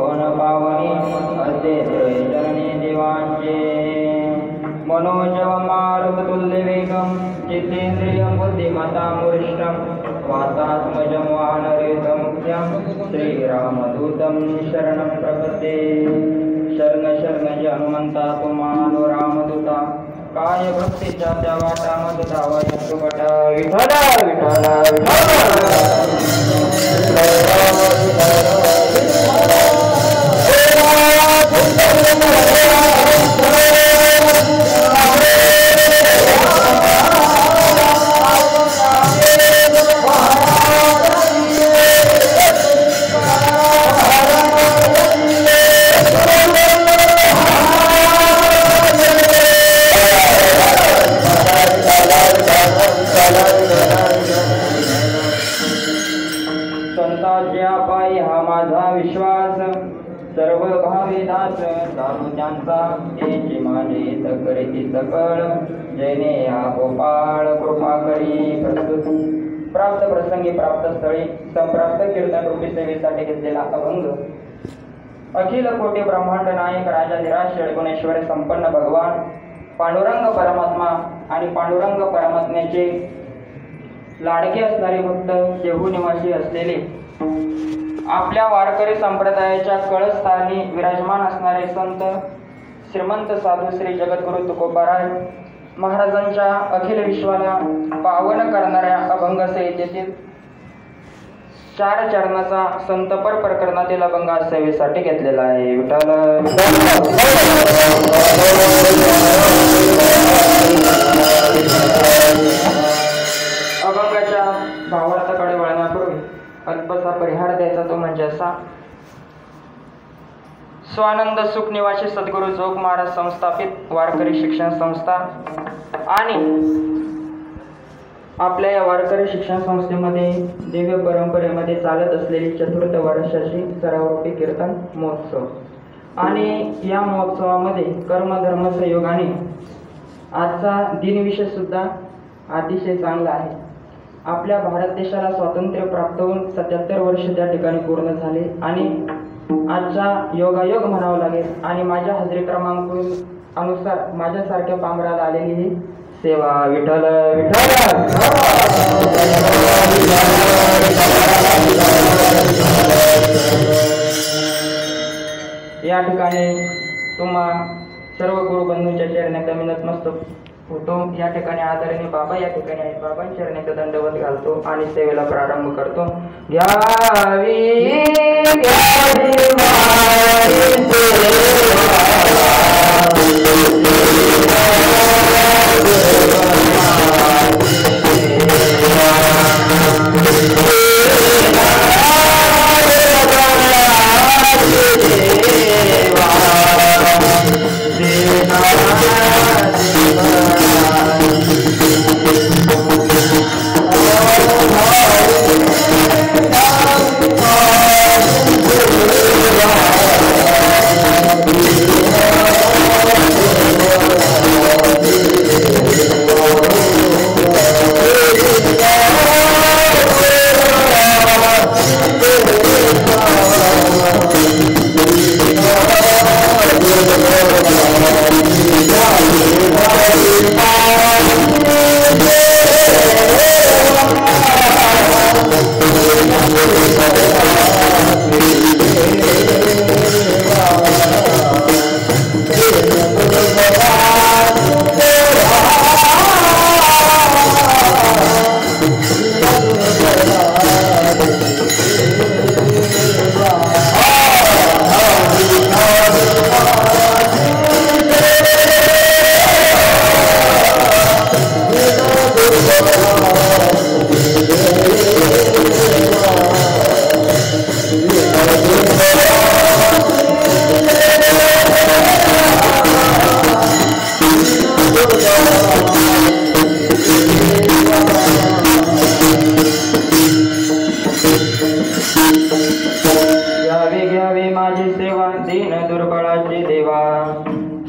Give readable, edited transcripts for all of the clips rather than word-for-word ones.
भुवन पावनी असे जननी देवांचे मनोजव मारुतुल्य वेगम जितेंद्रियं बुद्धिमतामुष्टं वातात्मजं वानरेतमुख्यं श्रीरामदूतं शरणं प्रपद्ये। शरण शरण जय हनुमंता तुमालो रामदूता काय भक्तीच्या त्या वाटामध्ये धावा येतो बटा विठ्ठला विठ्ठला सर्व भाविदास दारू त्यांचा तेची माझे तकरीती सकळ जैने या गोपाळ कृपा करी प्रस्तुत प्राप्त प्रसंगी प्राप्त स्थळी संप्राप्त कीर्तन रूपी सेवेसाठी घेतलेला अभंग अखिल कोटी ब्रह्मांड नायक राजाधिराज षडगुणेश्वर संपन्न भगवान पांडुरंग परमात्मा आणि पांडुरंग परमात्म्याचे लाडके असणारे भक्त येहू निवासी असलेले आपल्या वारकरी संप्रदायाच्या कळस्थानी विराजमान असणारे संत श्रीमंत साधू श्री जगद्गुरु तुकोबाराय महाराजांच्या अखिल विश्वाला पावन करणाऱ्या अभंग संहितेतील 4 चरणाचा संतपर प्रकरणातील अभंग सेवेसाठी घेतलेला आहे। विठ्ठल अभंगाच्या भावार्थाकडे वळण्यापूर्वी अल्पसा परिहार द्यायचा तो म्हणजे असा स्वानंद सुख निवासी सद्गुरु जोग महाराज संस्थापित वारकरी शिक्षण संस्था आणि आपल्या या वारकरी शिक्षण संस्थेमध्ये दिव्य परंपरेमध्ये चालत असलेली चतुर्थ वर्षाची सरावरूपी कीर्तन महोत्सव आणि या महोत्सवामध्ये कर्मधर्म संयोगाने आजचा दिनविषय सुद्धा अतिशय चांगला आहे। आपल्या भारत देशाला स्वातंत्र्य प्राप्त होऊन 77 वर्ष त्या ठिकाणी पूर्ण झाले आणि आजचा योगायोग म्हणावं लागेल आणि माझ्या हजेरी क्रमांक अनुसार माझ्यासारख्या पामराला आलेली ही सेवा। विठ्ठल विठ्ठल या ठिकाणी तुम्हा सर्व गुरुबंधूंच्या चरणी कमी नतमस्तक होतो। या ठिकाणी आदरणीय बाबा या ठिकाणी आहेत, बाबांच्या चरणी दंडवत घालतो आणि सेवेला प्रारंभ करतो। घ्यावी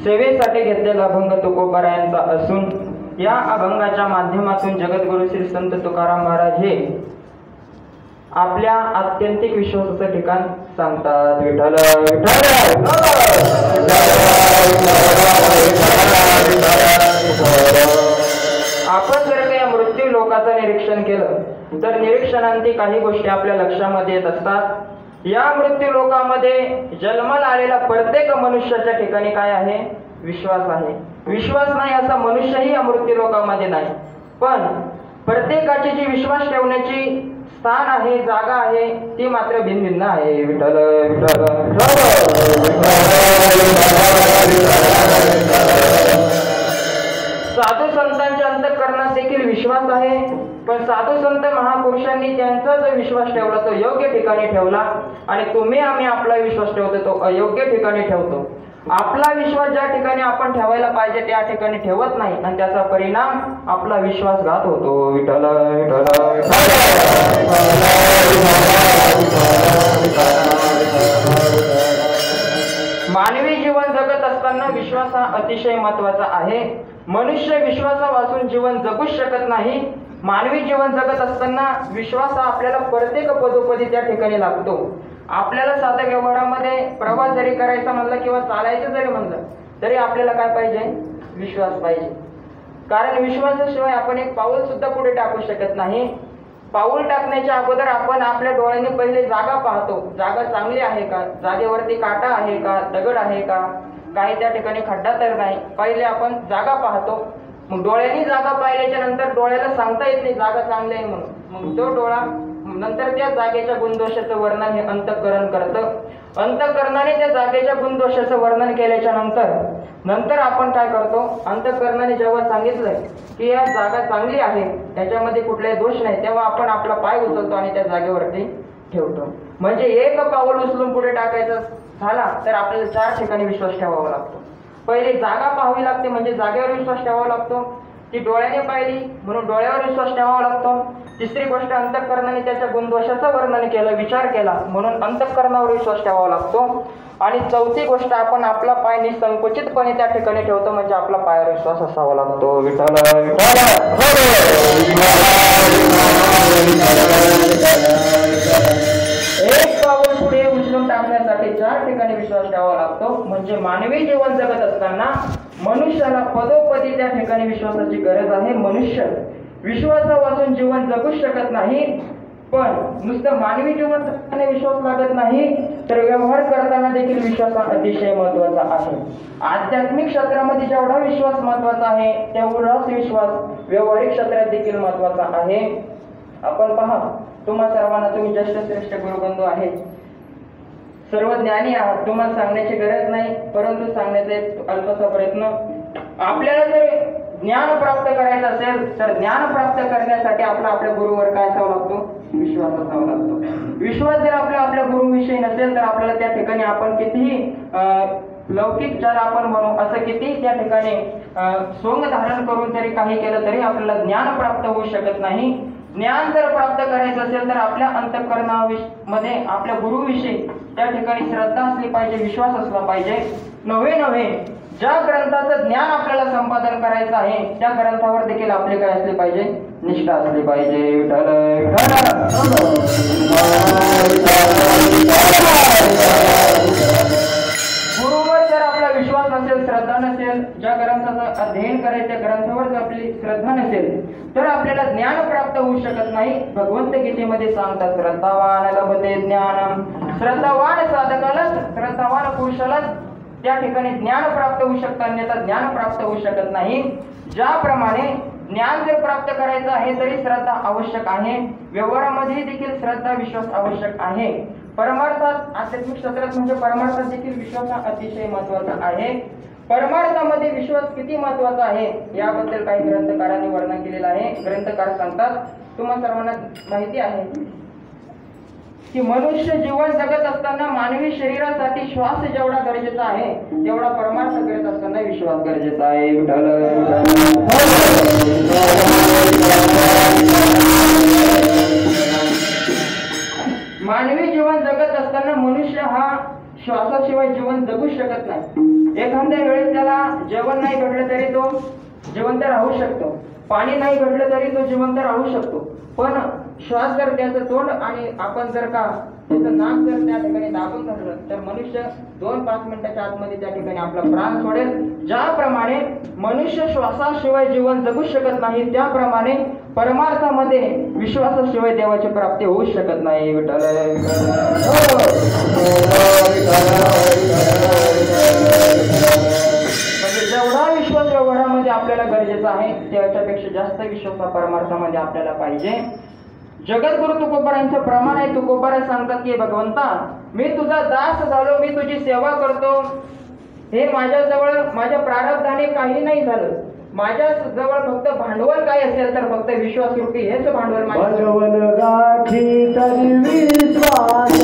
सेवेसाठी घेतलेला अभंग तुकोबारायांचा असून या अभंगाच्या माध्यमातून जगद्गुरु श्री संत तुकाराम महाराज हे आपल्या आत्यंतिक विश्वासाचं ठिकाण सांगतात. विठ्ठल विठ्ठल. आपण जर का या मृत्यू लोकाचं निरीक्षण केलं तर निरीक्षणांती काही गोष्टी आपल्या लक्षामध्ये येत असतात. या मृत्यू लोकामध्ये जन्माला आलेला प्रत्येक मनुष्याच्या ठिकाणी काय आहे? विश्वास आहे. विश्वास नाही असा मनुष्यही या मृत्यू लोकामध्ये नाही, पण प्रत्येकाची जी विश्वास ठेवण्याची स्थान आहे, जागा आहे, ती मात्र भिन्न आहे. विठ्ठल विठ्ठल. साधू संतांच्या अंतःकरणात देखील विश्वास आहे, पण साधू संत महापुरुषांनी त्यांचा जो विश्वास ठेवला तो योग्य ठिकाणी ठेवला, आणि तुम्ही आम्ही आपला विश्वास ठेवतो तो अयोग्य ठिकाणी ठेवतो. आपला विश्वास ज्या ठिकाणी आपण ठेवायला पाहिजे त्या ठिकाणी ठेवत नाही, आणि त्याचा परिणाम आपला विश्वासघात होतो. विठ्ठल विठ्ठल. मानवी जीवन जगत असताना विश्वास हा अतिशय महत्वाचा आहे. मनुष्य विश्वासापासून जीवन जगूच शकत नाही. मानवी जीवन जगत असताना विश्वास हा आपल्याला प्रत्येक पदोपदी त्या ठिकाणी लागतो. आपल्याला साध्या व्यवहारामध्ये प्रवास जरी करायचा म्हणलं किंवा चालायचं जरी म्हणलं तरी आपल्याला काय पाहिजे? विश्वास पाहिजे. कारण विश्वासाशिवाय आपण एक पाऊल सुद्धा पुढे टाकू शकत नाही. पाऊल टाकण्याच्या अगोदर आपण आपल्या डोळ्यांनी पहिले जागा पाहतो. जागा चांगली आहे का? जागेवरती काटा आहे का? दगड आहे का? काही त्या ठिकाणी खड्डा तर नाही. पहिले आपण जागा पाहतो. मग डोळ्यांनी जागा पाहिल्याच्या नंतर डोळ्याला सांगता येत नाही जागा चांगली आहे म्हणून. मग तो डोळा नंतर त्या जागेच्या गुणदोषाचं वर्णन हे अंतःकरण करतं. अंतःकरणाने त्या जागेच्या गुणदोषाचं वर्णन केल्याच्या नंतर आपण काय करतो? अंतःकरणाने जेव्हा सांगितलंय की या जागा चांगली आहे, त्याच्यामध्ये कुठलाही दोष नाही, तेव्हा आपण आपला पाय उचलतो आणि त्या जागेवरती ठेवतो. म्हणजे एक पाऊल उचलून पुढे टाकायचं झाला तर आपल्याला 4 ठिकाणी विश्वास ठेवावा लागतो. पहिले जागा पाहावी लागते, म्हणजे जागेवर विश्वास ठेवावा लागतो. ती डोळ्याने पाहिली म्हणून डोळ्यावर विश्वास ठेवावा लागतो. तिसरी गोष्ट अंतःकरणाने त्याच्या गुणदोषाचं वर्णन केलं, विचार केला म्हणून अंतःकरणावर विश्वास ठेवावा लागतो. आणि चौथी गोष्ट आपण आपला पाय निसंकोचितपणे त्या ठिकाणी ठेवतो, म्हणजे आपला पायावर विश्वास असावा लागतो. विठ्ठल एक पाऊल पुढे उचलून टाकण्यासाठी 4 ठिकाणी विश्वास ठेवावा लागतो. म्हणजे मानवी जीवन जगत असताना मनुष्याला पदोपदी त्या ठिकाणी विश्वासाची गरज आहे. मनुष्य विश्वासापासून जीवन जगूच शकत नाही. पण नुसतं मानवी जीवन जगताना विश्वास लागत नाही, तर व्यवहार करताना देखील विश्वास हा अतिशय महत्वाचा आहे. आध्यात्मिक क्षेत्रामध्ये जेवढा विश्वास महत्वाचा आहे तेवढाच विश्वास व्यावहारिक क्षेत्रात देखील महत्वाचा आहे. आपण पहा, तुम्हा सर्वांना, तुम्ही ज्येष्ठ श्रेष्ठ गुरुबंधू आहेत, सर्व ज्ञानी आहात, तुम्हाला सांगण्याची गरज नाही, परंतु सांगण्याचा एक अल्पसा प्रयत्न. आपल्याला जर ज्ञान प्राप्त करायचं असेल तर ज्ञान प्राप्त करण्यासाठी आपल्या गुरुवर काय असावा लागतो? विश्वास असावा लागतो. विश्वास जर आपल्या गुरुविषयी नसेल तर आपल्याला त्या ठिकाणी आपण कितीही लौकिक ज्याला आपण म्हणू असं किती त्या ठिकाणी सोंग धारण करून तरी काही केलं तरी आपल्याला ज्ञान प्राप्त होऊ शकत नाही. ज्ञान जर प्राप्त करायचं असेल तर आपल्या अंतःकरणामध्ये आपल्या गुरुविषयी त्या ठिकाणी श्रद्धा असली पाहिजे, विश्वास असला पाहिजे. नव्हे ज्या ग्रंथाचं ज्ञान आपल्याला संपादन करायचं आहे त्या ग्रंथावर देखील आपले काय असले पाहिजे? निष्ठा असली पाहिजे. गुरुवर जर आपला विश्वास नसेल, श्रद्धा नसेल, ज्या ग्रंथाचं अध्ययन करायचं त्या ग्रंथावर जर आपली श्रद्धा नसेल तर आपल्याला ज्ञान प्राप्त होऊ शकत नाही. भगवंत गीतेमध्ये सांगतात, श्रद्धावान लभते ज्ञानम. श्रद्धावान साधकालाच, श्रद्धावान पुरुषालाच त्या ठिकाणी ज्ञान प्राप्त होऊ शकतं, अन्यथा ज्ञान प्राप्त होऊ शकत नाही. ज्याप्रमाणे ज्ञान जर प्राप्त करायचं आहे तरी श्रद्धा आवश्यक आहे, व्यवहारामध्ये देखील श्रद्धा विश्वास आवश्यक आहे. परमार्थात, आध्यात्मिक क्षेत्रात म्हणजे परमार्थात देखील विश्वास हा अतिशय महत्वाचा आहे. परमार्थामध्ये विश्वास किती महत्वाचा आहे याबद्दल काही ग्रंथकारांनी वर्णन केलेलं आहे. ग्रंथकार सांगतात, तुम्हाला सर्वांना माहिती आहे की मनुष्य जीवन जगत असताना मानवी शरीरासाठी श्वास जेवढा गरजेचा आहे तेवढा परमार्थ करत असताना विश्वास गरजेचा आहे. मानवी जीवन जगत असताना मनुष्य हा श्वासाशिवाय जीवन जगू शकत नाही. एखाद्या वेळेस त्याला जेवण नाही भेटलं तरी तो जिवंत राहू शकतो, पाणी नाही घडलं तरी तो जिवंत राहू शकतो, पण श्वास जर त्याचं तोंड आणि आपण जर का त्याचं नाक जर त्या ठिकाणी दाबून धरलं तर मनुष्य 2-5 मिनिटाच्या आतमध्ये त्या ठिकाणी आपला प्राण सोडेल. ज्याप्रमाणे मनुष्य श्वासाशिवाय जीवन जगू शकत नाही, त्याप्रमाणे परमार्थामध्ये विश्वासाशिवाय देवाची प्राप्ती होऊ शकत नाही. विठ्ठल म्हणजे जेवढा विश्वास व्यवहारामध्ये आपल्याला गरजेचा आहे त्याच्यापेक्षा जास्त विश्वास हा परमार्थामध्ये आपल्याला पाहिजे. जगद्गुरु तुकोबारांचं प्रमाण आहे. तुकोबारा सांगतात की भगवंता, मी तुझा दास झालो, मी तुझी सेवा करतो. हे माझ्याजवळ माझ्या प्रारब्धाने काही नाही झालं, माझ्या जवळ फक्त भांडवल काय असेल तर फक्त विश्वास रूपी हेच भांडवल. भांडवल गाठी तरी विश्वास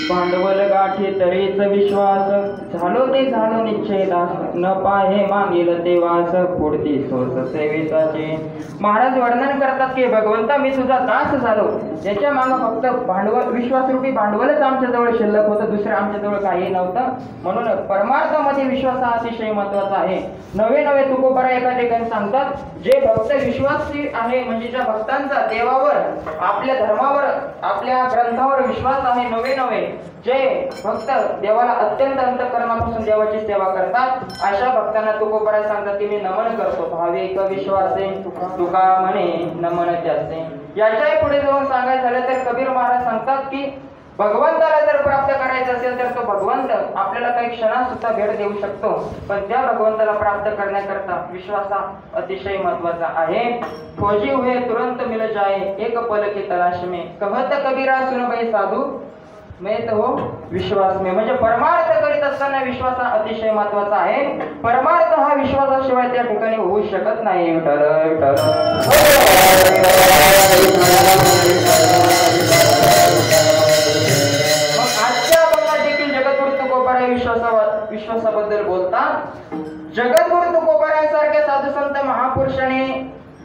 भांडवल गाठी तरीच विश्वास, झालो ते झालो निश्चय दास, न पाहे मागील ते वास, पुढती सोस सेविताचे. महाराज वर्णन करतात की भगवंता, मी तुझा दास झालो, याच्या मागं फक्त भांडवल विश्वासरूपी भांडवलच आमच्या जवळ शिल्लक होतं, दुसरं आमच्या जवळ काही नव्हतं. म्हणून परमार्थामध्ये विश्वास हा अतिशय महत्वाचा आहे. नवे नवे तुकोबारा एका ठिकाणी सांगतात, जे भक्त विश्वासी आहे म्हणजे ज्या भक्तांचा देवावर, आपल्या धर्मावर, आपल्या ग्रंथावर विश्वास आहे, नवे नवे जे भक्त देवाला अत्यंत अंतःकरणापासून देवाची सेवा करतात, अशा भक्तांना तुकोबारा सांगतात की मी नमन करतो. भाविक विश्वासे तुका म्हणे नमन त्याचे. याच्याही पुढे जाऊन सांगायचं झालं तर कबीर महाराज सांगतात की भगवंताला जर प्राप्त करायचं असेल तर तो भगवंत आपल्याला काही क्षणात सुद्धा भेट देऊ शकतो, पण त्या भगवंताला प्राप्त करण्याकरता विश्वास हा अतिशय महत्वाचा आहे. खोजी हुए तुरंत मिल जाए, एक पल की तलाश में, कहत कबीरा सुन भाई साधू मैं तो हो विश्वास में. म्हणजे परमार्थ करीत असताना विश्वास हा अतिशय महत्वाचा आहे. परमार्थ हा विश्वासाशिवाय त्या ठिकाणी होऊ शकत नाही. विश्वासाबद्दल बोलतात. जगद्गुरु तुकोबारांसारख्या साधू संत महापुरुषाने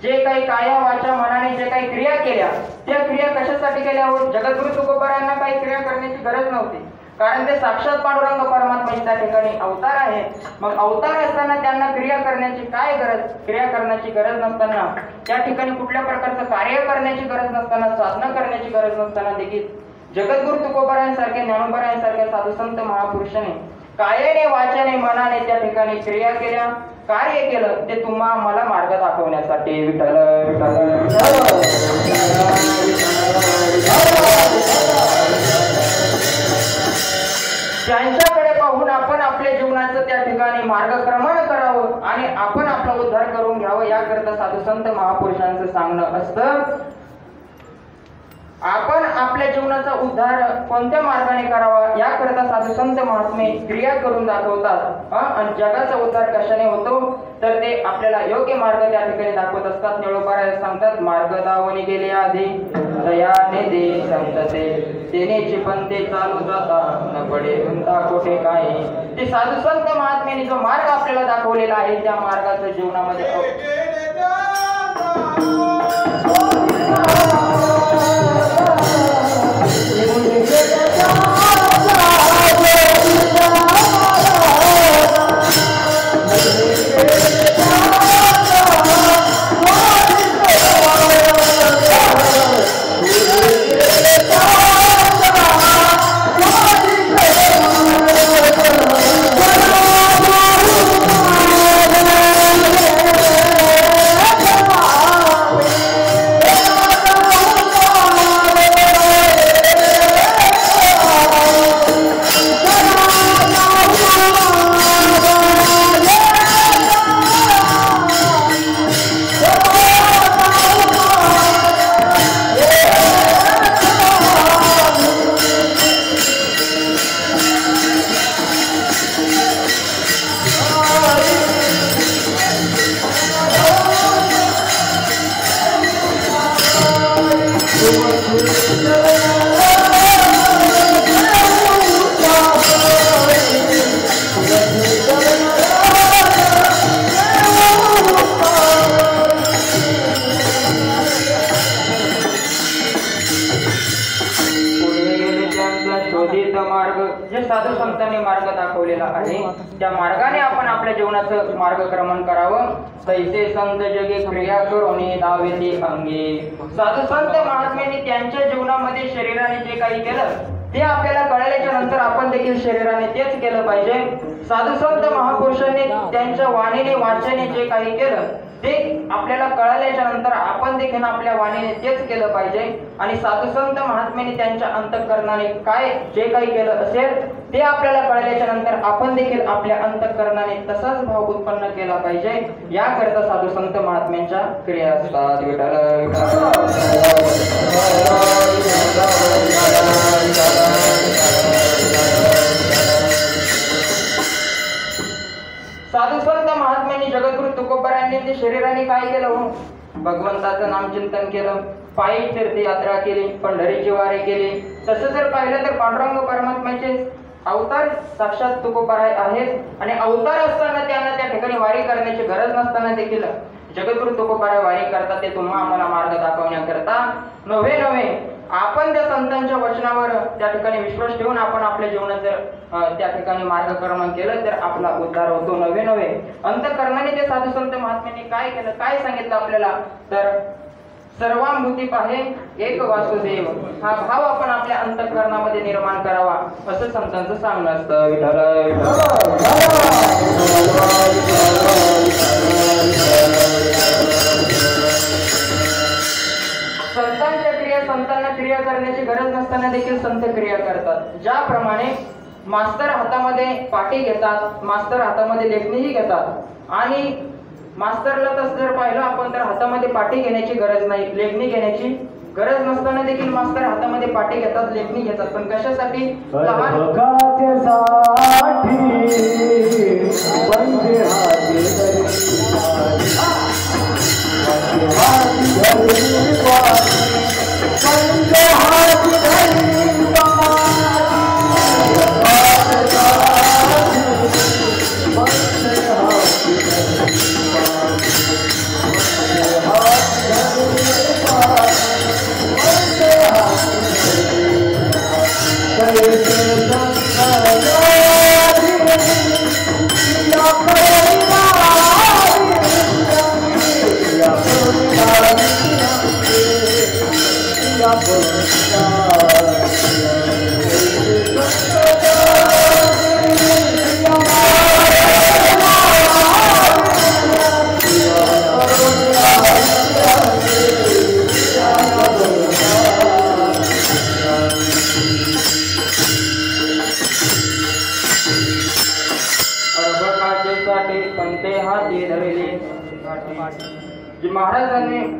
जे काही काया वाचा मनाने जे काही क्रिया केल्या, त्या क्रिया कशासाठी केल्या होत? जगद्गुरु तुकोबारांना काही क्रिया करण्याची गरज नव्हती, कारण ते साक्षात पांडुरंग परमात्मा त्या ठिकाणी अवतार आहे. मग अवतार असताना त्यांना क्रिया करण्याची काय गरज? क्रिया करण्याची गरज नसताना, त्या ठिकाणी कुठल्या प्रकारचं कार्य करण्याची गरज नसताना, साधना करण्याची गरज नसताना देखील जगद्गुरु तुकोबारांसारख्या, ज्ञानोबारांसारख्या साधू संत महापुरुषाने कायाने वाचाने मनाने त्या ठिकाणी क्रिया केल्या, कार्य केलं, ते तुम्हा मला मार्ग दाखवण्यासाठी. विठ्ठल त्यांच्याकडे पाहून आपण आपल्या जीवनाचं त्या ठिकाणी मार्गक्रमण करावं आणि आपण आपला उद्धार करून घ्यावं, याकरता साधू संत महापुरुषांचं सांगणं असतं. आपण आपल्या जीवनाचा उद्धार कोणत्या मार्गाने करावा याकरता साधू संत महात्मे क्रिया करून दाखवतात. आणि जगाचा उद्धार कशाने होतो तर ते आपल्याला योग्य मार्ग त्या ठिकाणी दाखवत असतात. निळोबारा सांगतात, मार्ग दावणी गेले आधी दयाने दे संतते, तेनेची पण ते चालू जाता न पडे म्हणता कोठे काय. ते साधू संत महात्म्याने जो मार्ग आपल्याला दाखवलेला आहे त्या मार्गाचं जीवनामध्ये जे साधू संतांनी मार्ग दाखवलेला आहे त्या मार्गाने आपण आपल्या जीवनाचं मार्गक्रमण करावं. तैसे संत जगे क्रिया करून दावेती अंगे. साधू संत महात्म्यांनी त्यांच्या जीवनामध्ये शरीराने जे काही केलं ते आपल्याला कळल्याच्या नंतर आपण देखील शरीराने तेच केलं पाहिजे. साधू संत महापुरुषांनी त्यांच्या वाणीने वाचने जे काही केलं ते आपल्याला कळल्याच्या नंतर आपण देखील आपल्या वाणीने तेच केलं पाहिजे. आणि साधू संत महात्म्याने त्यांच्या अंतःकरणाने काय जे काही केलं असेल ते आपल्याला कळल्याच्या नंतर आपण देखील आपल्या अंतःकरणाने तसाच भाव उत्पन्न केला पाहिजे. याकरता साधू संत महात्म्यांच्या क्रिया असतात. साधू संत महात्म्यांनी जगद्गुरु तुकोबारायांनी ते शरीराने काय केलं? भगवंताचं नामचिंतन केलं, पायी तीर्थयात्रा केली, पंढरीची वारी केली. तसं जर पाहिलं तर पांडुरंग परमात्म्याचे अवतार साक्षात तुकोबाराय आहेत आणि अवतार असताना त्यांना त्या ठिकाणी वारी करण्याची गरज नसताना देखील जगद्गुरु तुकोबाराय वारी करतात. ते तुम्हा आम्हाला मार्ग दाखवण्याकरता नव्हे आपण त्या संतांच्या वचनावर त्या ठिकाणी विश्वास ठेवून आपण आपल्या जीवनात जर त्या ठिकाणी मार्गक्रमण केलं तर आपला उद्धार होतो. नव्हे अंतःकरणाने ते साधू संत महात्म्यांनी काय केलं, काय सांगितलं आपल्याला तर सर्वांभूती पाहे एक वासुदेव हा भाव आपण आपल्या अंतःकरणामध्ये निर्माण करावा असं संतांचं सांगणं असतं. संतांना क्रिया करण्याची गरज नसताना देखील संत क्रिया करतात. ज्याप्रमाणे मास्तर हातामध्ये पाटी घेतात, मास्तर हातामध्ये लेखणीही घेतात आणि मास्तरला तसं जर पाहिलं आपण तर हातामध्ये पाटी घेण्याची गरज नाही, लेखणी घेण्याची गरज नसताना देखील मास्तर हातामध्ये पाटी घेतात, लेखणी घेतात. पण कशासाठी?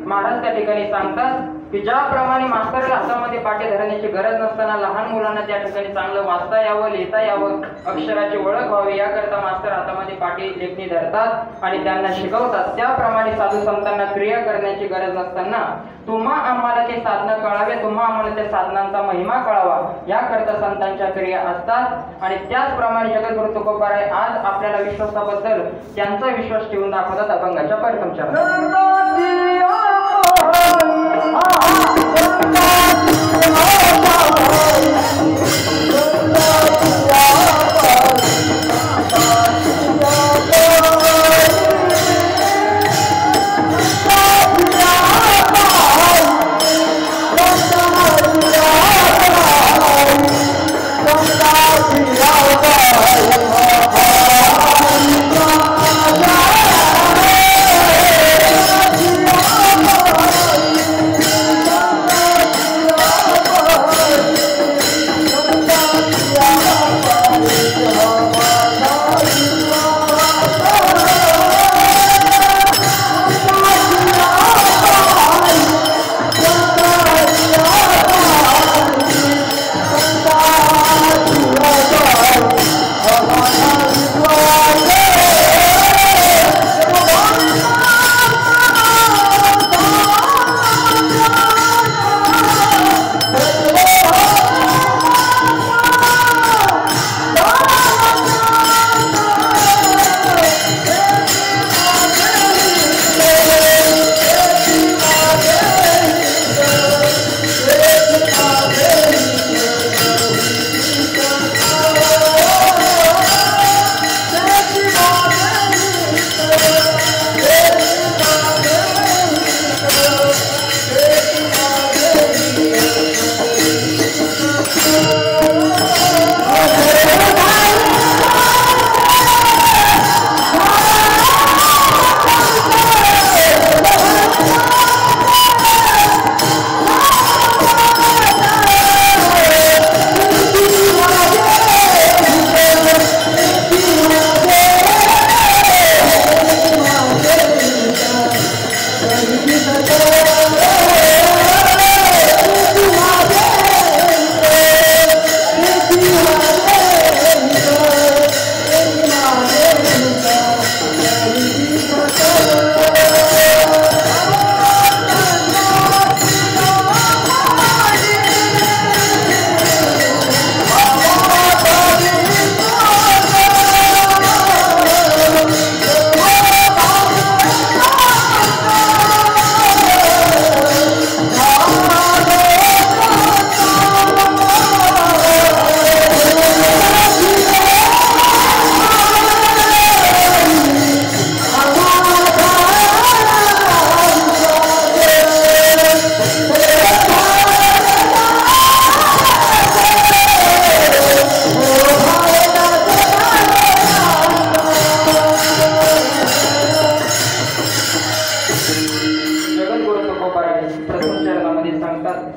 महाराज त्या ठिकाणी सांगतात की ज्याप्रमाणे मास्तरला हातामध्ये पाटी धरण्याची गरज नसताना लहान मुलांना त्या ठिकाणी चांगलं वाचता यावं, लिहिता यावं, अक्षराची ओळख व्हावी याकरता मास्तर हातामध्ये पाटी लेखणी धरतात आणि त्यांना शिकवतात. त्याप्रमाणे साधू संतांना क्रिया करण्याची गरज नसताना तुम्हा आम्हाला ते साधनं कळावे, तुम्हा आम्हाला त्या साधनांचा महिमा कळावा याकरता संतांच्या क्रिया असतात. आणि त्याचप्रमाणे जगद्गुरु तुकोबाराय आज आपल्याला विश्वासाबद्दल त्यांचा विश्वास ठेवून दाखवतात अभंगाच्या परतमच्या.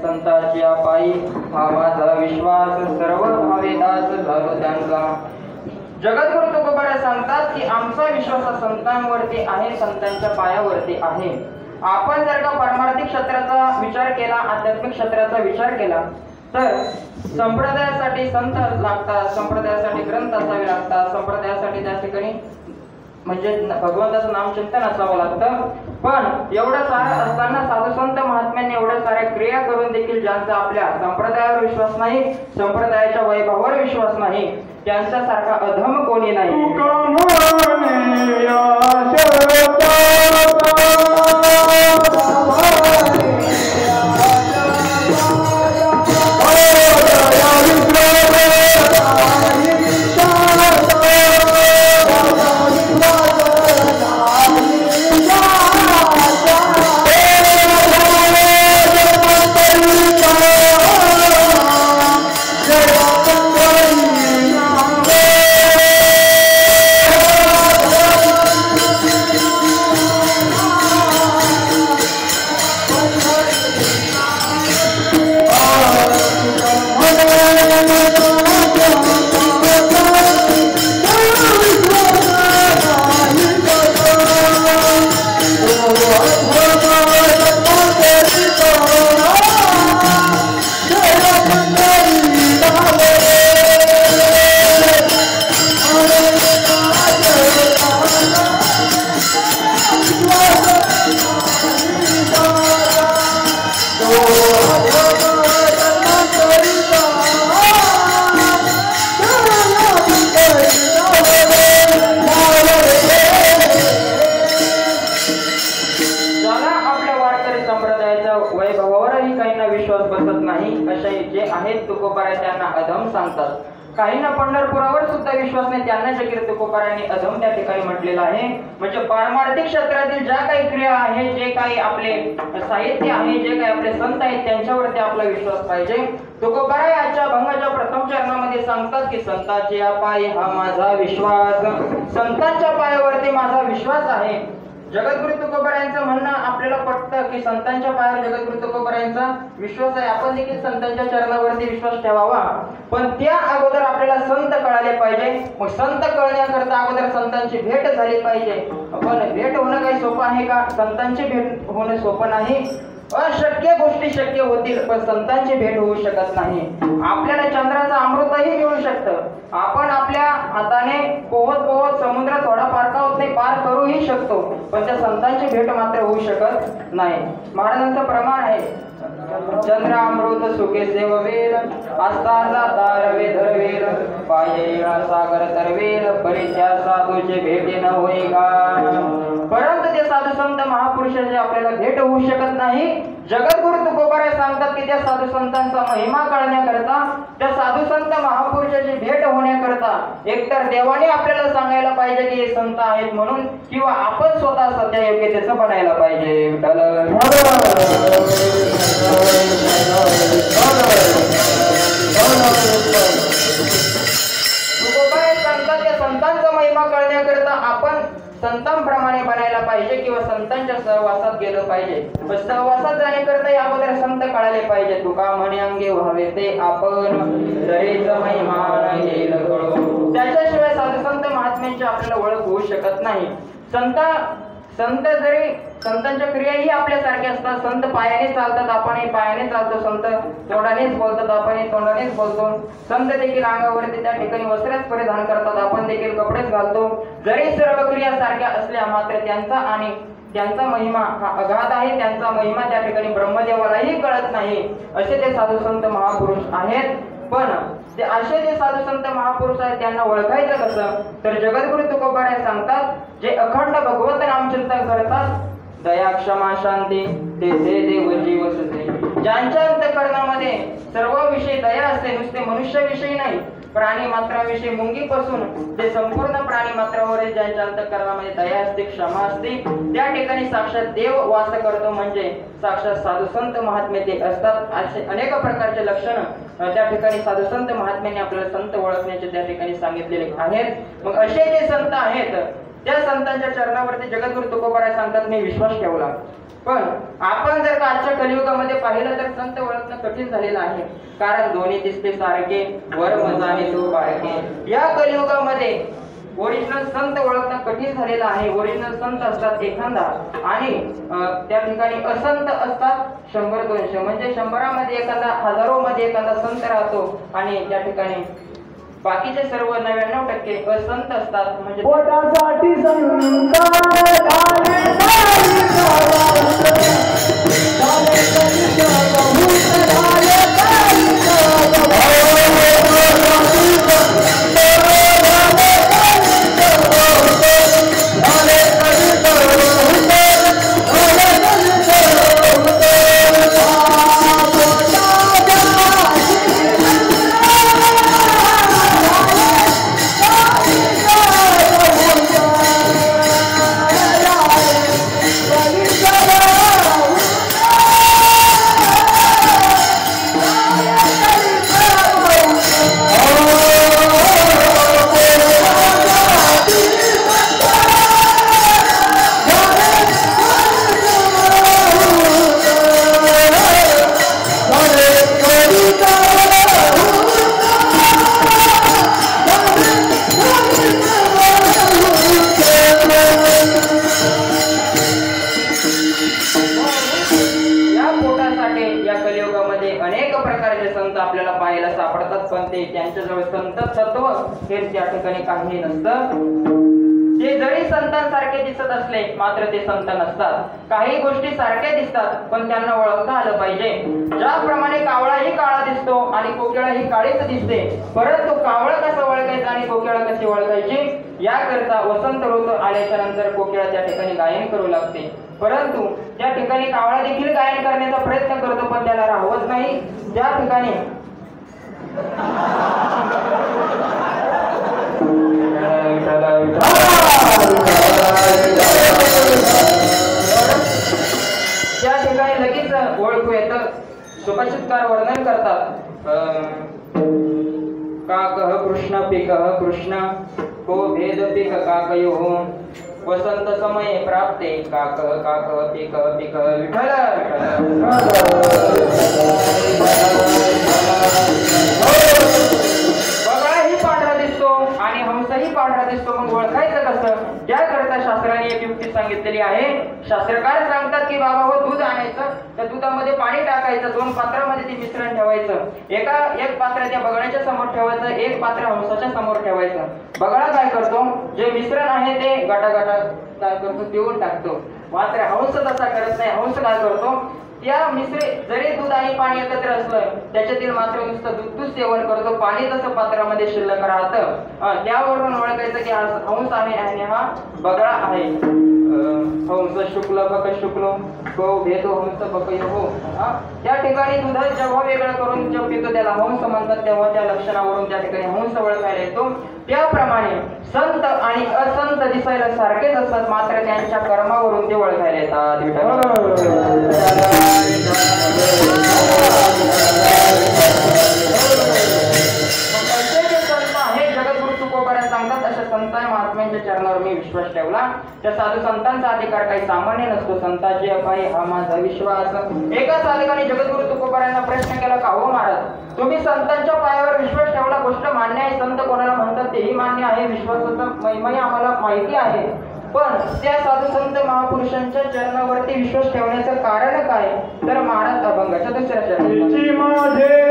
संताची पायी हा माझा विश्वास सर्व भावे दास झालो त्यांचा. जगद्गुरु तुकोबाराय सांगतात की आमचा विश्वास हा संतांवरती आहे, संतांच्या पायावरती आहे. आपण जर का पारमार्थिक क्षेत्राचा विचार केला, आध्यात्मिक क्षेत्राचा विचार केला तर संप्रदायासाठी संत लागतात, संप्रदायासाठी ग्रंथ असावे लागतात, संप्रदायासाठी त्या ठिकाणी म्हणजे भगवंताचं नामचिंतन असावं लागतं. पण एवढं सारं असताना साधू संत महात्म्यांनी एवढ्या साऱ्या क्रिया करून देखील ज्यांचा आपल्या संप्रदायावर विश्वास नाही, संप्रदायाच्या वैभवावर विश्वास नाही, त्यांच्यासारखा अधम कोणी नाही. काहींना पंढरपुरावर सुद्धा विश्वास नाही, त्यांना जगीर तुकोबारायांनी अधम त्या ठिकाणी म्हटलेलं आहे. म्हणजे पारमार्थिक क्षेत्रातील ज्या काही क्रिया आहेत, जे काही आपले साहित्य आहे, जे काही आपले संत आहेत, त्यांच्यावरती आपला विश्वास पाहिजे. तुकोबाराय आजच्या भंगाच्या प्रथम चरणामध्ये सांगतात की संताची पायी हा माझा विश्वास, संतांच्या पायावरती माझा विश्वास आहे. जगद्गुरु तुकोबारायांचं म्हणणं आपल्याला पटतं की संतांच्या पायावर जगद्गुरु तुकोबारायांचा विश्वास आहे, आपण देखील संतांच्या चरणावरती विश्वास ठेवावा. पण त्या अगोदर आपल्याला संत कळाले पाहिजे. मग संत कळण्याकरता अगोदर संतांची भेट झाली पाहिजे. पण भेट होणं काही सोपं आहे का? संतांची भेट होणं सोपं नाही. अशक्य गोष्टी शक्य होतील, पण संतांची भेट होऊ शकत नाही. आपल्याला चंद्राचं अमृतही मिळू शकतं, आपण आपल्या हाताने पोहत पोहत समुद्र थोडा पार का होत नाही, पार करूही शकतो, पण त्या संतांची भेट मात्र होऊ शकत नाही. महाराजांचं प्रमाण आहे, चंद्रामृत सुखे सेववेल, आस्था जाता रवे धरवेल, पाये सागर तरवेल, परित्या साधूचे भेटे न होई का. परंतु ते साधू संत महापुरुषाची आपल्याला भेट होऊ शकत नाही. जगद्गुरु तुकोबाराय सांगतात की त्या साधू संतांचा महिमा कळण्याकरता, त्या साधू संत महापुरुषाची भेट होण्याकरता एकतर देवाने आपल्याला सांगायला पाहिजे की हे संत आहेत म्हणून, किंवा आपण स्वतः सध्या योग्यतेचं बनायला पाहिजे. तुकोबाराय सांगतात की संतांचा महिमा कळण्याकरता आपण संतांप्रमाणे बनायला पाहिजे किंवा संतांच्या सहवासात गेलं पाहिजे. सहवासात जाण्याकरता अगोदर संत कळाले पाहिजे. तुका म्हणे अंगे व्हावे ते आपण, तरीच महिमान येईल कळो. त्याच्याशिवाय साधू संत महात्म्यांची आपल्याला ओळख होऊ शकत नाही. संत जरी संतांच्या क्रियाही आपल्यासारख्या असतात. संत पायाने चालतात, आपणही पायाने चालतो. संत तोंडानेच बोलतात, आपणही तोंडानेच बोलतो. संत देखील अंगावरती त्या ठिकाणी वस्त्रच परिधान करतात, आपण देखील कपडेच घालतो. जरी सर्व क्रिया सारख्या असल्या मात्र त्यांचा महिमा हा अगाध आहे. त्यांचा महिमा त्या ठिकाणी ब्रह्मदेवालाही कळत नाही. असे ते साधू संत महापुरुष आहेत. पण ते असे जे साधू संत महापुरुष आहेत त्यांना ओळखायचं कसं? तर जगद्गुरु तुकोबाराय सांगतात, जे अखंड भगवत नामचिंतन करतात, दया क्षमा शांती तेथे देव जीव सुते. ज्यांच्या अंतःकरणामध्ये सर्व विषयी दया असते, नुसते मनुष्याविषयी नाही, प्राणी मात्राविषयी मुंगीपासून ते संपूर्ण प्राणी मात्रावर ज्यांच्या अंतःकरणामध्ये दया असते, क्षमा असते, त्या ठिकाणी साक्षात देव वास करतो. म्हणजे साक्षात साधू संत महात्मे ते असतात. असे अनेक प्रकारचे लक्षण त्या ठिकाणी साधू संत महात्म्यांनी आपल्याला संत ओळखण्याचे त्या ठिकाणी सांगितलेले आहेत. मग असे जे संत आहेत त्या संतांच्या चरणावरती जगद्गुरु तुकोबाराय सांगतात, मी विश्वास ठेवला. पण आपण जर का आजच्या कलियुगामध्ये पाहिलं तर संत ओळखणं कठीण झालेलं आहे. कारण दोन्ही दिसते सारखे, वर मजाने तो बाळके. या कलियुगामध्ये ओरिजिनल संत ओळखणं कठीण झालेलं आहे. ओरिजिनल संत असतात एखादा आणि त्या ठिकाणी असंत असतात 100-200, म्हणजे 100मध्ये एखादा, 1000मध्ये एखादा संत राहतो आणि त्या ठिकाणी बाकीचे सर्व 99% असंत असतात. म्हणजे पोटासाठी संत आपल्याला पाहायला सापडतात. पण ते त्यांच्याजवळ संत तत्व हे त्या ठिकाणी काही नसतं. ते जरी संतांसारखे दिसत असले मात्र ते संत नसतात. काही गोष्टी सारख्या दिसतात पण त्यांना ओळखता आलं पाहिजे. ज्याप्रमाणे कावळाही काळा दिसतो आणि कोकिळा ही काळीच दिसते, परंतु कावळ कसं ओळखायचं आणि कोकिळा कशी ओळखायची याकरता वसंत ऋतू आल्याच्या नंतर कोकिळा त्या ठिकाणी गायन करू लागते. परंतु त्या ठिकाणी कावळा देखील गायन करण्याचा प्रयत्न करतो पण त्याला राहवत नाही. त्या ठिकाणी त्या ठिकाणी लगेच ओळखू येतं. सुभाषितकार वर्णन करतात, काकः कृष्ण पिकः कृष्ण को भेद पिक काकयोः वसंत समये प्राप्ते काकः काकः पिकः पिकः विठ्ठल बगळाही पांढरा दिसतो आणि हंसही पांढरा दिसतो. मग ओळखायचं कसं? त्याकरता शास्त्राने एक युक्ती सांगितलेली आहे. शास्त्रकार सांगतात की बाबा हो दूध आणायचं, त्या दुधामध्ये पाणी टाकायचं, 2 पात्रामध्ये ते मिश्रण ठेवायचं. एक पात्र त्या बगळ्याच्या समोर ठेवायचं, एक पात्र हंसाच्या समोर ठेवायचं. बगळा काय करतो? जे मिश्रण आहे ते गटागटा काय करतो? देऊन टाकतो. मात्र हंस तसा करत नाही. हंस काय करतो? त्या जरी दूध आणि पाणी एकत्र असलं त्याच्यातील मात्र नुसतं दूध सेवन करतो, पाणी तसं पात्रामध्ये शिल्लक राहतं. त्यावरून ओळखायचं की हा हंस आहे आणि हा बगळा आहे. हंस शुक्ल बक शुक्लो गो भेदो हंस बकयो. त्या ठिकाणी दूध जेव्हा वेगळं करून जेव्हा पितो त्याला हंस म्हणतात, तेव्हा त्या लक्षणावरून त्या ठिकाणी हंस ओळखायला येतो. त्याप्रमाणे संत आणि असंत दिसायला सारखेच असतात मात्र त्यांच्या कर्मावरून ते ओळखायला येतात. हे जगद्गुरु तुकोबाराय सांगतात, अशा संत महात्म्यांच्या चरणावर मी विश्वास ठेवला. त्या साधू संतांचा अधिकार काही सामान्य नसतो. संतांची अपाई हा माझा विश्वास. एका साधकाने जगद्गुरु तुकोबारायांना प्रश्न केला, का हो महाराज तुम्ही संतांच्या पायावर विश्वास ठेवला, गोष्ट मान्य आहे, संत कोणाला म्हणतात तेही मान्य आहे, विश्वासाचा महिमाही आम्हाला माहिती आहे, पण त्या साधू संत महापुरुषांच्या चरणावरती विश्वास ठेवण्याचं कारण काय? तर महाराज अभंगाच्या दुसऱ्या चरणामध्ये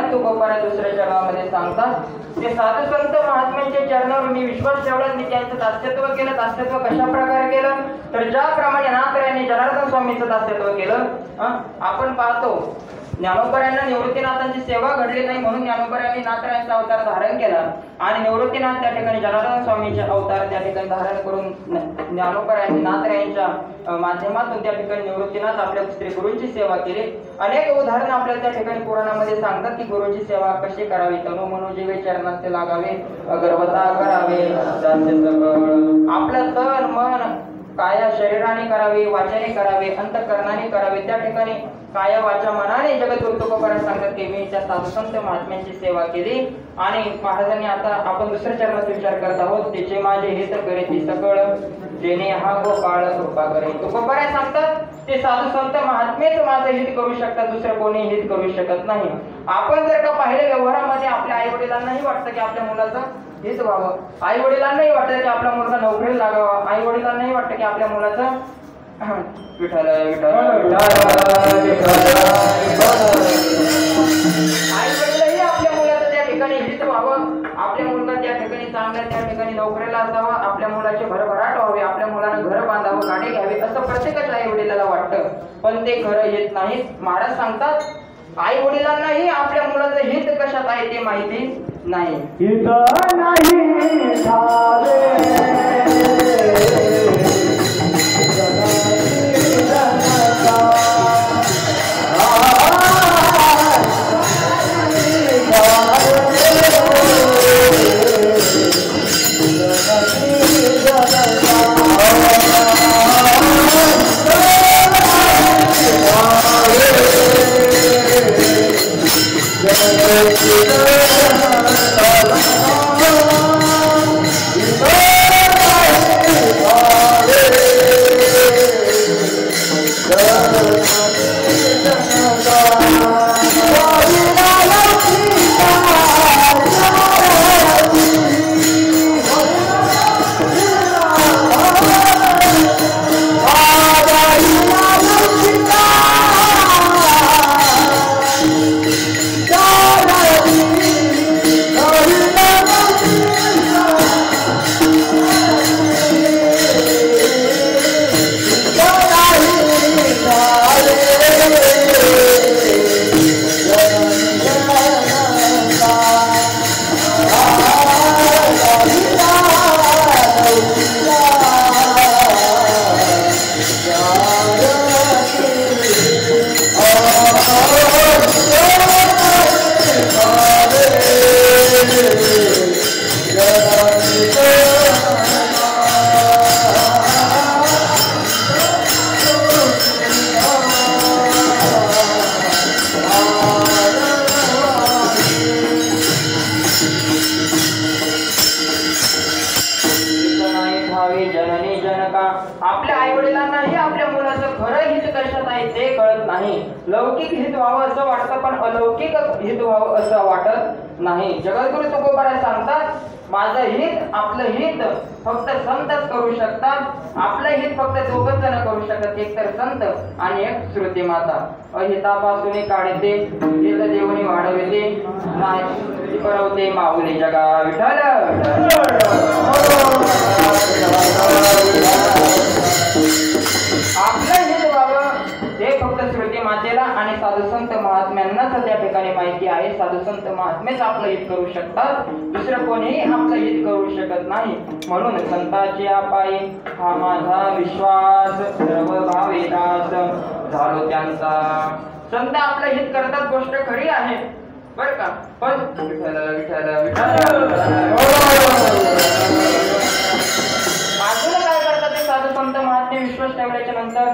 आणि तुकोबारा दुसऱ्या चरणामध्ये सांगतात, ते साधू संत महात्म्यांच्या चरणावर मी विश्वास ठेवला, मी त्यांचं दास्यत्व केलं. दास्यत्व कशा प्रकारे केलं, तर ज्याप्रमाणे नाथरायांनी जनार्दन स्वामींचं दास्यत्व केलं. आपण पाहतो ज्ञानोबरायांना निवृत्तीनाथांची सेवा घडली नाही म्हणून ज्ञानोबरायांनी नाथरायांचा अवतार धारण केला आणि निवृत्तीनाथ त्या ठिकाणी जनार्दन स्वामींचे अवतार त्या ठिकाणी धारण करून ज्ञानोबरायांनी नाथरायांच्या माध्यमातून त्या ठिकाणी निवृत्तीनाथ आपल्या श्री गुरूंची सेवा केली. अनेक उदाहरण आपल्याला त्या ठिकाणी पुराणामध्ये सांगतात की गुरूंची सेवा कशी करावी. तनु मनो जीवे चरणाचे लागावे, अगरवता करावे, आपलं तन मन काया शरीराने करावे, वाचाने करावे, अंतःकरणाने करावे. त्या ठिकाणी काया वाचा मनाने जगद्गुरु तुकोबारा सांगतात की मी त्या साधू संत महात्म्यांची सेवा केली. आणि महाराजांनी आता आपण दुसऱ्या चरणाचा विचार करत आहोत, तिचे माझे हित करीती सकळ, जेणे हा गोपाळ कृपा करे. तुकोबारा सांगतात ते साधू संत महात्मेच माझं हित करू शकतात, दुसरं कोणी हित करू शकत नाही. आपण जर का पाहिलं व्यवहारामध्ये आपल्या आई वडिलांनाही वाटतं की आपल्या मुलाचं हित व्हावं, आई वडिलांनाही वाटतं की आपला मुलगा नोकरीला लागावा, आई वडिलांनाही वाटतं की आपल्या मुलाचं विठ्ठल विठ्ठल आई वडीलही आपल्या मुलाचं त्या ठिकाणी हित व्हावं, आपल्या मुलगा त्या ठिकाणी चांगल्या त्या ठिकाणी नोकरीला असावा, आपल्या मुलाचे भरभराट व्हावे, आपल्या मुलानं घर बांधावं, गाडी घ्यावी, असं प्रत्येकच आई वडिलाला वाटतं. पण ते खरं येत नाही. महाराज सांगतात आई वडिलांनाही आपल्या मुलाचं हित कशात आहे ते माहिती नाही. हित नाही झाले लौकिक हित व्हावं असं वाटतं पण अलौकिक हित व्हावं असं वाटत नाही. जगद्गुरु तुकोबारा सांगतात माझं हित आपलं हित फक्त संतच करू शकतात. आपलं हित फक्त दोघच जण करू शकतात, एक तर संत आणि एक श्रुती माता. अहितापासून काढते हित देवनी वाढवते, नाही करवते माऊली जगा विठ्ठल. आपलं हित व्हावं ते फक्त श्रुती मातेला आणि साधू संत महात्म्यांनाच त्या ठिकाणी माहिती आहे. साधू संत महात्मेच आपलं हित करू शकतात, दुसरं कोणीही आपलं हित करू शकत नाही. म्हणून संताची पायी हा माझा विश्वास, सर्व भावे दास झालो त्यांचा. संत आपलं हित करतात, गोष्ट खरी आहे बर का, पण विठ्ठल विठ्ठल विठ्ठल अजून काय करतात ते साधू संत महात्मे विश्वास ठेवल्याच्या नंतर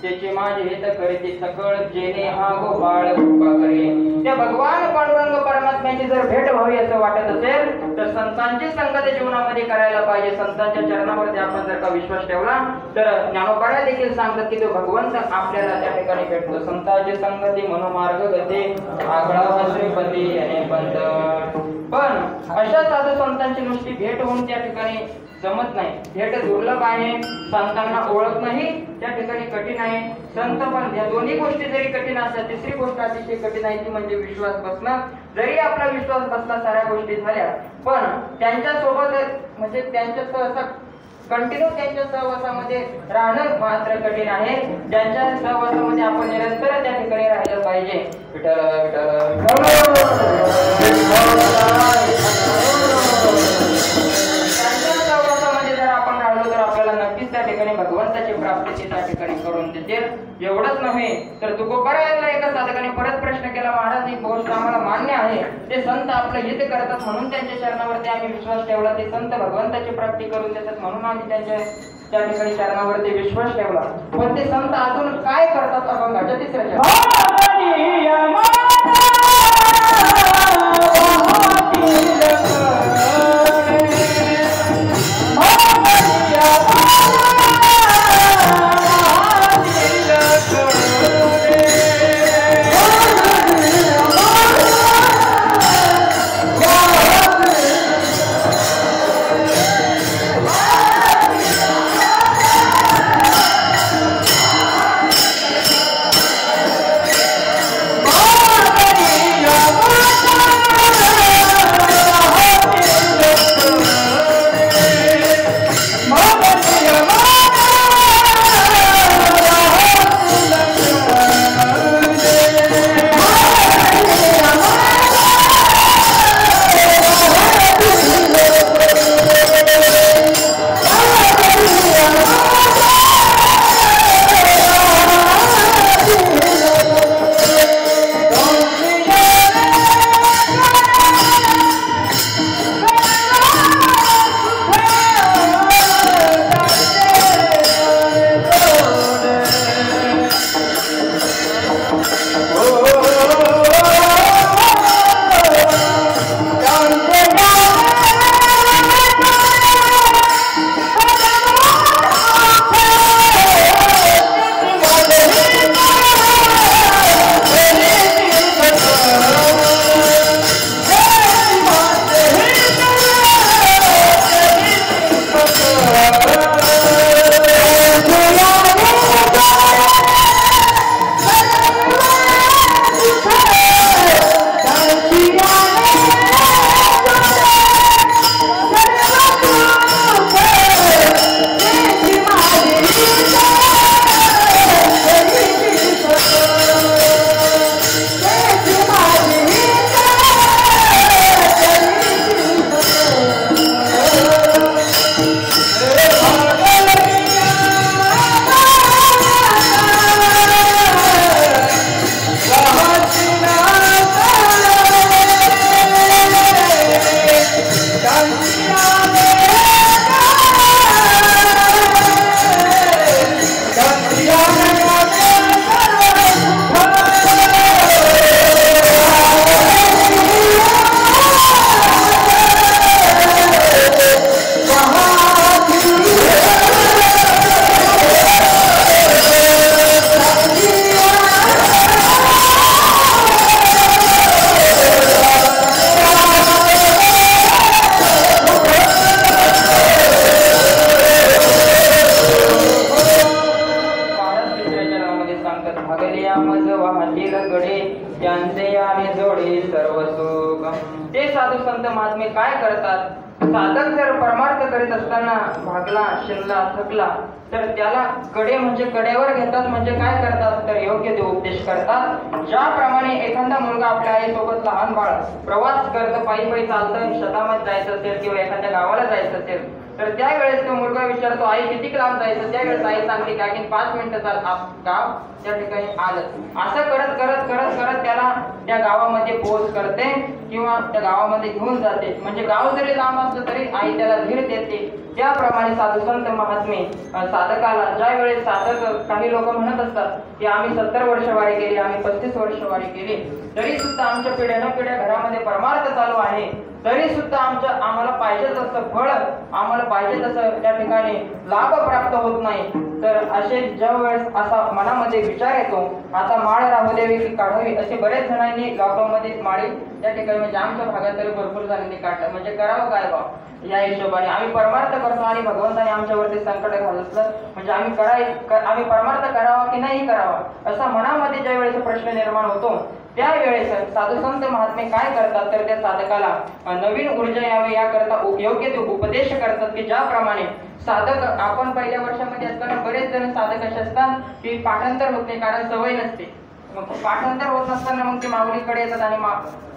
त्याचे माझे हित करीती सकळ, जेणे हा गोपाळ कृपा करे. त्या भगवान पांडुरंग परमात्म्याची जर भेट व्हावी असं वाटत असेल तर संतांची संगत जीवनामध्ये करायला पाहिजे. संतांच्या चरणावरती आपण जर का विश्वास ठेवला तर ज्ञानोबारा देखील सांगतात की तो भगवंत आपल्याला त्या ठिकाणी भेटतो. संतांची संगती मनोमार्ग गते, आगळा श्रीपती आणि पंत. पण अशा साधू संतांची नुसती भेट होऊन त्या ठिकाणी जमत नाही, भेट दुर्लभ आहे, संतांना ओळख नाही त्या ठिकाणी कठीण आहे. संत पण या दोन्ही गोष्टी जरी कठीण असतात, तिसरी गोष्ट अतिशय कठीण आहे ती म्हणजे विश्वास बसणं. जरी आपला विश्वास बसला, साऱ्या गोष्टी झाल्या, पण त्यांच्या सोबत म्हणजे त्यांच्या असं कंटिन्यू त्यांच्या सहवासामध्ये राहणं मात्र कठीण आहे. त्यांच्या सहवासामध्ये आपण निरंतर त्या ठिकाणी राहिलं पाहिजे. विठ्ठल विठ्ठल त्यांच्या सहवासामध्ये जर आपण राहिलो तर आपल्याला नक्कीच त्या ठिकाणी भगवंताची प्राप्ती त्या ठिकाणी करून देतील. एवढंच नव्हे तर तुकोबारायला एका साधकाने परत प्रश्न केला, महाराज एक गोष्ट आम्हाला मान्य आहे, ते संत आपलं हित करतात म्हणून त्यांच्या चरणावरती आम्ही विश्वास ठेवला, ते संत भगवंताची प्राप्ती करून देतात म्हणून आम्ही त्यांच्या त्या ठिकाणी चरणावरती विश्वास ठेवला, पण ते संत अजून काय करतात अभंगाच्या तिसऱ्या काय करतात. साधक जर परमार्थ करीत असताना भागला, शिरला, थकला तर त्याला कडे म्हणजे कडेवर घेतात. म्हणजे काय करतात तर योग्य ते उपदेश करतात. ज्याप्रमाणे एखादा मुलगा आपल्या आईसोबत लहान बाळ प्रवास करतं, पायी पायी चालतं, शेतामध्ये जायचं असेल किंवा एखाद्या गावाला जायचं असेल तर त्यावेळेस तो मुलगा विचारतो आई किती लांब जायचं. त्यावेळेस आई सांगते की आणखी 5 मिनिटं चाल, गाव त्या ठिकाणी आलं. असं करत करत करत करत त्याला त्या गावामध्ये पोहोच करते किंवा त्या गावामध्ये घेऊन जाते. म्हणजे गाव जरी लांब असलं तरी आई त्याला धीर देते. त्याप्रमाणे साधू संत महात्मे साधकाला ज्या वेळेस साधक काही लोक म्हणत असतात की आम्ही 70 वर्ष वारी केली, आम्ही 35 वर्ष वारी केली, तरी सुद्धा आमच्या पिढ्यान पिढ्या घरामध्ये परमार्थ चालू आहे, तरी सुद्धा आम्हाला पाहिजे तसं फळ, आम्हाला पाहिजे तसं त्या ठिकाणी लाभ प्राप्त होत नाही. तर असे ज्या वेळेस असा मनामध्ये विचार येतो, आता माळ राहू द्यावी की काढावी, असे बरेच जणांनी लॉकडाऊन मध्ये माळी त्या ठिकाणी म्हणजे आमच्या भागात तरी भरपूर जणांनी काढलं. म्हणजे करावं काय बा या हिशोबाने आम्ही परमार्थ करतो आणि भगवंताने आमच्यावरती संकट घालतलं म्हणजे आम्ही परमार्थ करावा की नाही करावा असा मनामध्ये ज्या वेळेस प्रश्न निर्माण होतो त्यावेळेस साधू संत महात्मे काय करतात तर त्या साधकाला नवीन ऊर्जा यावी याकरता योग्य ते उपदेश करतात की ज्याप्रमाणे साधक आपण पहिल्या वर्षामध्ये असताना बरेच जण साधक असे असतात की पाठांतर होत नाही कारण सवय नसते. मग पाठांतर होत नसताना मग ते माऊलीकडे येतात आणि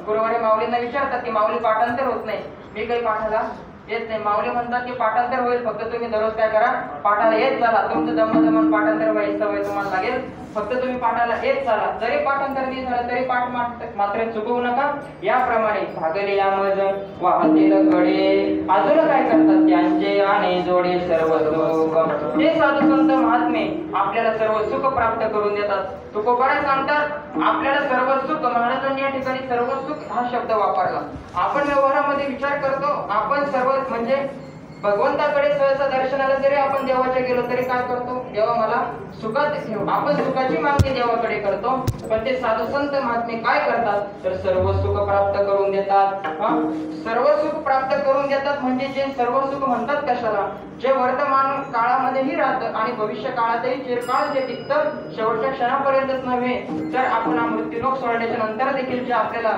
गुरुवारी माऊलींना विचारतात की माऊली पाठांतर होत नाही, मी काही पाठाला येत नाही. माऊली म्हणतात की पाठांतर होईल, फक्त तुम्ही दररोज काय करा पाठाला येत चला, तुमचं जमन पाठांतर व्हायची सवय तुम्हाला लागेल, फक्त तुम्ही पाठाला येत चला. जरी पाठांतर नाही झालं तरी पाठ मात्र चुकवू नका. याप्रमाणे भागले यामज वाहतील कडे अजून काय करतात त्यांचे आणि जोडे सर्व सुख. हे साधू संत महात्मे आपल्याला सर्व सुख प्राप्त करून देतात. तुकोबारा सांगतात आपल्याला सर्व सुख, महाराजांनी या ठिकाणी सर्व सुख हा शब्द वापरला. आपण व्यवहारामध्ये विचार करतो आपण सर्व म्हणजे भगवंताकडे सहसा दर्शनाला जरी आपण देवाच्या गेलो तरी काय करतो, देवा मला सुखात ठेव, आपण सुखाची मागणी देवाकडे करतो. पण ते साधू संत महात्मे काय करतात तर सर्व सुख प्राप्त करून देतात. सर्व सुख प्राप्त करून देतात म्हणजे जे सर्व सुख म्हणतात कशाला, जे वर्तमान काळामध्येही राहतं आणि भविष्य काळातही चिरकाळ जे टिकतं, शेवटच्या क्षणापर्यंतच नव्हे तर आपण मृत्यूलोक सोडल्याच्या नंतर देखील जे आपल्याला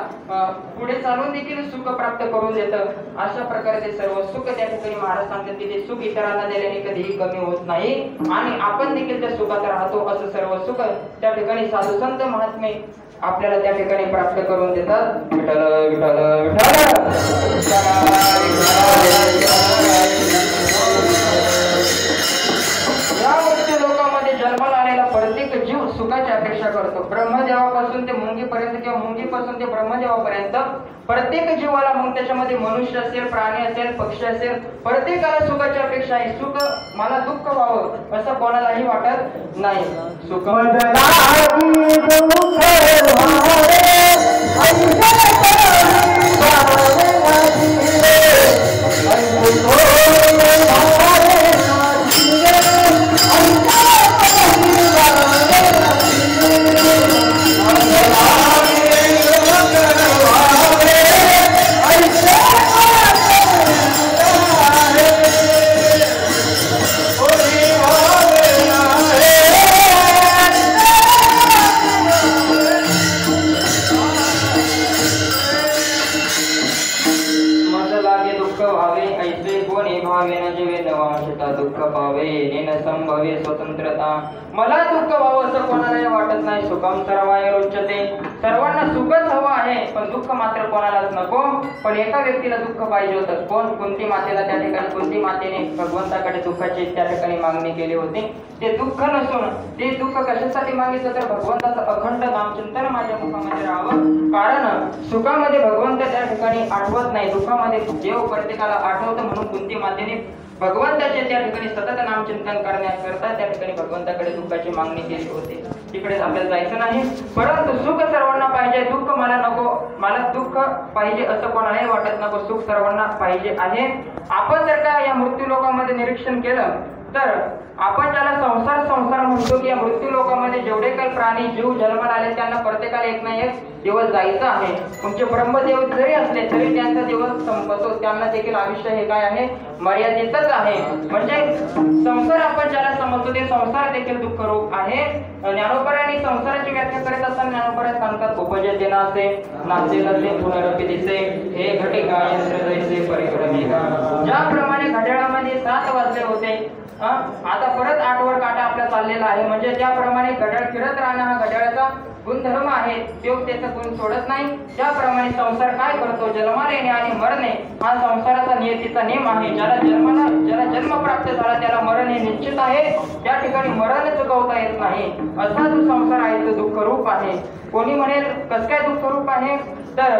पुढे चालून देखील सुख प्राप्त करून देतं, अशा प्रकारे ते सर्व सुख त्या ठिकाणी महाराज सांगतात की ते सुख इतरांना दिल्याने कधीही कमी होत नाही आणि आपण देखील त्या सुखात राहतो. असं सर्व सुख त्या ठिकाणी साधू संत महात्मे आपल्याला त्या ठिकाणी प्राप्त करून देतात. विठ्ठल विठ्ठल या मृत्यू लोकामध्ये जन्माला आलेला प्रत्येक जीव सुखाची अपेक्षा करतो. ब्रह्मदेवापासून ते मुंगीपर्यंत किंवा मुंगीपासून ते ब्रह्मदेवापर्यंत प्रत्येक जीवाला, मग त्याच्यामध्ये मनुष्य असेल, प्राणी असेल, पक्षी असेल, प्रत्येकाला सुखाची अपेक्षा आहे. सुख मला दुःख व्हावं असं कोणालाही वाटत नाही. सुख दुःख पावे नेन संभवे स्वतंत्रता. मला दुःख व्हावं असं कोणालाही वाटत नाही. सुखम सर्वाय रोचते, सर्वांना सुखच हवं आहे पण दुःख मात्र कोणालाच नको. पण एका व्यक्तीला दुःख पाहिजे होतं. कोण? कुंती मातेला. त्या ठिकाणी कुंती मातेने भगवंताकडे दुःखाची त्या ठिकाणी मागणी केली होती. ते दुःख नसून ते दुःख कशासाठी मागितलं तर भगवंताचं अखंड नामचिंतन माझ्या मुखामध्ये राहावं. कारण सुखामध्ये भगवंत त्या ठिकाणी आठवत नाही, दुःखामध्ये देव प्रत्येकाला आठवतं. म्हणून कुंती मातेने भगवंताचे त्या ठिकाणी सतत नामचिंतन करण्याकरता त्या ठिकाणी भगवंताकडे दुःखाची मागणी केली होती. तिकडे आपल्याला जायचं नाही. परंतु सुख सर्वांना पाहिजे, दुःख मला नको. मला दुःख पाहिजे असं कोणालाही वाटत नको. सुख सर्वांना पाहिजे आहे. आपण जर का या मृत्यू लोकांमध्ये निरीक्षण केलं तर आपण ज्याला संसार म्हणतो की या मृत्यू लोकांमध्ये जेवढे काही प्राणी जीव जन्माला आले त्यांना प्रत्येकाला एक ना एक दिवस जायचं आहे. तुमचे ब्रह्मदेव जरी असले तरी त्यांचा दिवस संपतो. त्यांना देखील आयुष्य हे काय आहे मर्यादितच आहे. म्हणजे संसार आपण ज्याला समजतो ते संसार देखील दुःख रूप आहे. ज्ञानोबरांनी संसाराची व्याख्या करत असताना ज्ञानोबरात सांगतात उपजते नासे नासे लल्ले पुनरपी दिसे हे घटे गायंत्र जैसे परिक्रमी. ज्याप्रमाणे घड्याळामध्ये 7 वाजले होते आता परत 8 वर काटा आपला चाललेला आहे. म्हणजे ज्याप्रमाणे घड्याळ फिरत राहणं हा घड्याळाचा गुणधर्म आहे, तो त्याचा गुण सोडत नाही. त्याप्रमाणे संसार काय करतो, जन्माला येणे आणि मरणे हा संसाराचा नियतीचा नियम आहे. ज्याला जन्म प्राप्त झाला त्याला मरण हे निश्चित आहे. त्या ठिकाणी मरण चुकवता येत नाही. असा जो संसार आहे तो दुःख रूप आहे. कोणी म्हणेल कसं काय दुःख रूप आहे तर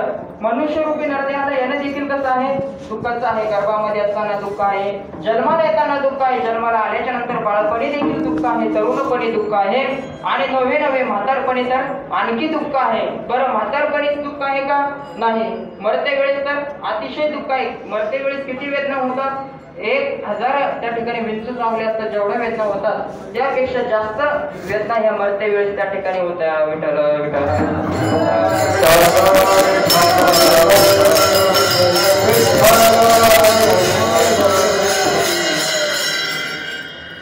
मनुष्य रूपी नरदेहाला येणं देखील कसं आहे दुःखाचं आहे. गर्भामध्ये असताना दुःख आहे, जन्माला येताना दुःख आहे, जन्माला आल्याच्या नंतर बाळपणी देखील दुःख आहे, तरुणपणी दुःख आहे आणि नवे म्हातारपणी तर आणखी दुःख आहे. बरं म्हातारपणी दुःख आहे का? नाही. मरते वेळेस तर अतिशय दुःख आहे. मरते वेळेस किती वेदना होतात 1000 त्या ठिकाणी विंचू चावले असतात जेवढ्या वेदना होतात त्यापेक्षा जास्त वेदना ह्या मरते वेळेस त्या ठिकाणी होत्या. विठ्ठल विठ्ठल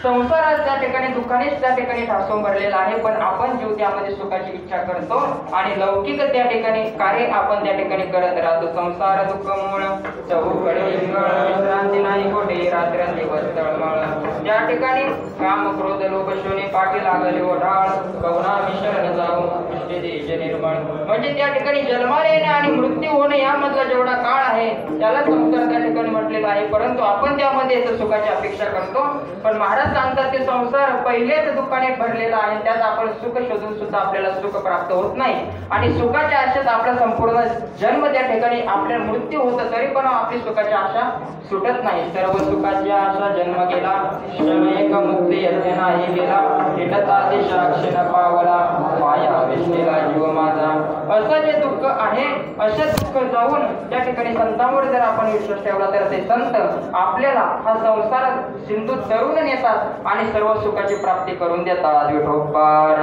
संसारात त्या ठिकाणी दुःखानेच त्या ठिकाणी ठासून भरलेला आहे, पण आपण जीव त्यामध्ये सुखाची इच्छा करतो आणि लौकिक त्या ठिकाणी कार्य आपण त्या ठिकाणी करत राहतो. संसार दुःख मूळ चहूकडे विश्रांती नाही कोठे रात्र दिवस तळमळ. त्या ठिकाणी काम क्रोध लोभ शोने पाठी लागले ओढाळ कवना मिश्रण जाऊन दृष्टी देश निर्मळ. म्हणजे त्या ठिकाणी जन्माला येणे आणि मृत्यू होणे यामधला जेवढा काळ आहे त्याला संसार त्या ठिकाणी म्हटलेला आहे, परंतु आपण त्यामध्ये सुखाची अपेक्षा करतो. पण महाराज सांगतात ते संसार पहिलेच दुःखाने भरलेला आहे, त्यात आपण सुख शोधून सुद्धा आपल्याला सुख प्राप्त होत नाही आणि सुखाच्या आशेत आपला संपूर्ण जन्म त्या ठिकाणी आपल्या मृत्यू होत तरी पण आपली सुखाची आशा सुटत नाही. सर्व सुखाची आशा जन्म गेला श्रमेक मुक्ती यज्ञ नाही गेला हिटता दिशा क्षण पावला माया विष्णेला जीव माझा. असं जे दुःख आहे असे दुःख जाऊन त्या ठिकाणी संतांवर जर आपण विश्वास ठेवला तर ते संत आपल्याला हा संसारात सिंधू तरुण नेतात आणि सर्व सुखाची प्राप्ती करून देतात. विठोबार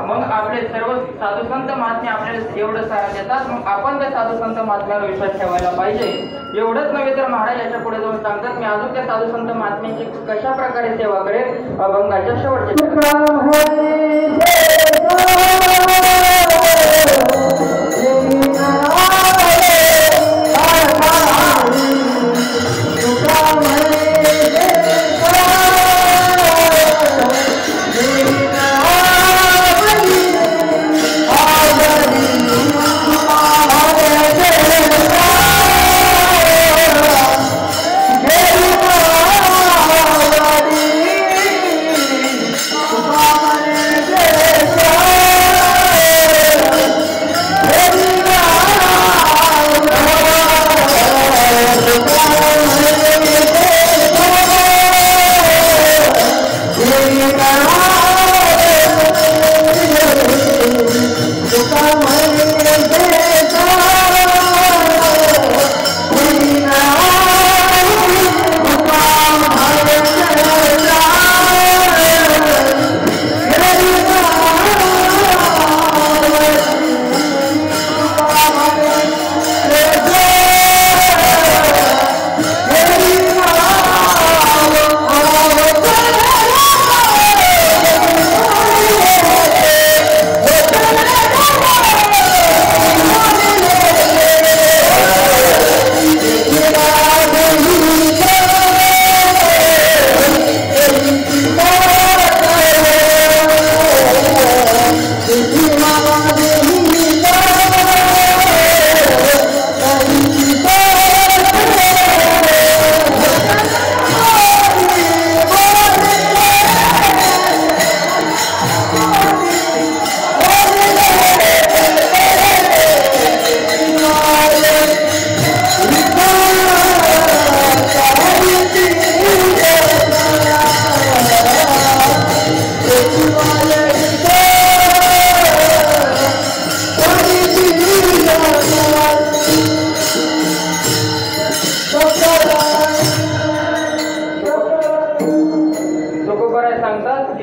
मग आपले सर्व साधू संत महात्मे आपल्याला एवढं सारा देतात, मग आपण त्या साधू संत महात्म्यावर विश्वास ठेवायला पाहिजे. एवढंच नव्हे तर महाराज याच्या पुढे जाऊन सांगतात मी अजून त्या साधू संत महात्म्यांची कशा प्रकारे सेवा करेल. अभंगाच्या शेवटच्या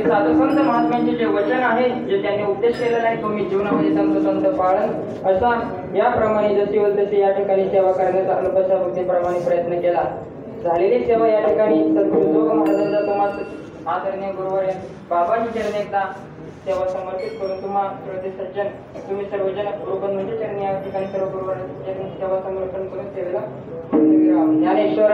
साधुसंत महात्म्यांचे जे वचन आहे जे त्यांनी उपदेश केलेला आहे तो मी जीवनामध्ये तंतोतंत पाळन असा याप्रमाणे जशी होईल तशी या ठिकाणी सेवा करण्याचा अल्पशा भक्तीप्रमाणे प्रयत्न केला. झालेली सेवा या ठिकाणी सद्गुरु जोग महाराजांचा तुम्हाला आदरणीय गुरुवर बाबांची चरणी एकदा सेवा समर्पित करून तुम्हा श्रोते सज्जन तुम्ही सर्वजण गुरुपद म्हणजे चरणी या ठिकाणी सर्व गुरुवर चरणी सेवा समर्पण करून सेवेला ज्ञानेश्वर